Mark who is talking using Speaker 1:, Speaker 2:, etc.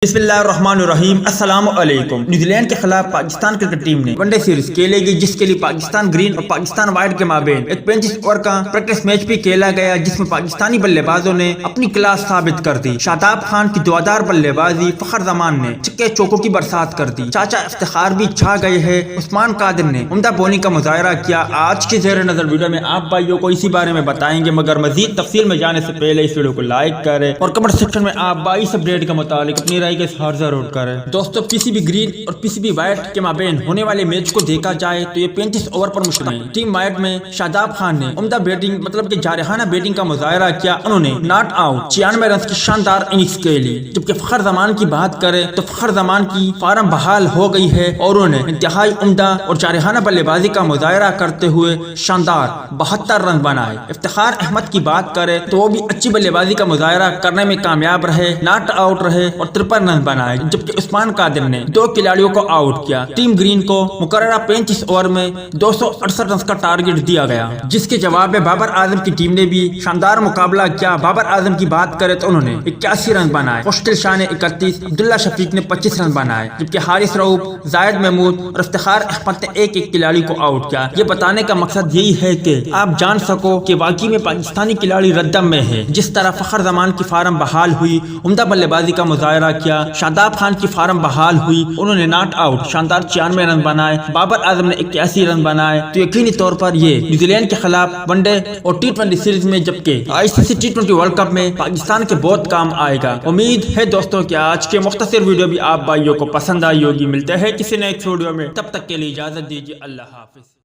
Speaker 1: बिस्मिल्लाहिर्रहमानिर्रहीम। अस्सलाम वालेकुम। न्यूजी लैंड के खिलाफ पाकिस्तान क्रिकेट टीम ने वनडे सीरीज खेलेगी, जिसके लिए पाकिस्तान ग्रीन और पाकिस्तान व्हाइट के माबेन एक 35 ओवर का प्रैक्टिस मैच भी खेला गया, जिसमें पाकिस्तानी बल्लेबाजों ने अपनी क्लास साबित कर दी। शादाब खान की दुआदार बल्लेबाजी, फखर जमान ने छक्के चौकों की बरसात कर दी। चाचा इफ्तिखार भी छा गए हैं। उस्मान कादिर ने उम्दा बॉलिंग का मुजाहरा किया। आज के ज़ेर नजर वीडियो में आप भाइयों को इसी बारे में बताएंगे, मगर मजीद तफसील में जाने से पहले इस वीडियो को लाइक करें और कमेंट सेक्शन में आप बाईस अपडेट के मुताबिक अपनी के इजहार जरूर करें। दोस्तों, पीसीबी ग्रीन और पीसीबी व्हाइट के माबेन होने वाले मैच को देखा जाए तो ये 35 ओवर पर मुश्तमिल है। टीम व्हाइट में शादाब खान ने उम्दा बैटिंग मतलब कि जारहाना बैटिंग का मुजाहरा किया। उन्होंने नॉट आउट 96 रन की शानदार इनिंग्स खेली। जबकि फखर जमान की बात करें तो फखर जमान की फार्म बहाल हो गई है और उन्होंने इंतहाई उम्दा और जारहाना बल्लेबाजी का मुजाहरा करते हुए शानदार 72 रन बनाए। इफ्तिखार अहमद की बात करें तो वो भी अच्छी बल्लेबाजी का मुजाहरा करने में कामयाब रहे, नॉट आउट रहे और 53 रन बनाए। जबकि उस्मान कादिर ने 2 खिलाड़ियों को आउट किया। टीम ग्रीन को मुकर्ररा 35 ओवर में 268 रन का टारगेट दिया गया, जिसके जवाब में बाबर आजम की टीम ने भी शानदार मुकाबला किया। बाबर आजम की बात करें तो उन्होंने 81 रन बनाए, मुश्किल शाह ने 31, अब्दुल्ला शफीक ने 25 रन बनाए। जबकि हारिस रऊफ, जायद महमूद और इफ्तिखार अहमद ने एक एक खिलाड़ी को आउट किया। ये बताने का मकसद यही है कि आप जान सको कि वाकई में पाकिस्तानी खिलाड़ी रद्दम में है। जिस तरह फखर जमान की फार्म बहाल हुई, उम्दा बल्लेबाजी का मुजाहरा किया। शादाब खान की फार्म बहाल हुई, उन्होंने नॉट आउट शानदार 96 रन बनाए। बाबर आजम ने 81 रन बनाए। तो यकीनी तौर पर ये न्यूजीलैंड के खिलाफ वनडे और T20 सीरीज में, जबकि ICC T20 वर्ल्ड कप में पाकिस्तान के बहुत काम आएगा। उम्मीद है दोस्तों कि आज के मुख्तसर वीडियो भी आप भाइयों को पसंद आई होगी। मिलते हैं किसी नेक्स्ट वीडियो में, तब तक के लिए इजाजत दीजिए। अल्लाह हाफिज।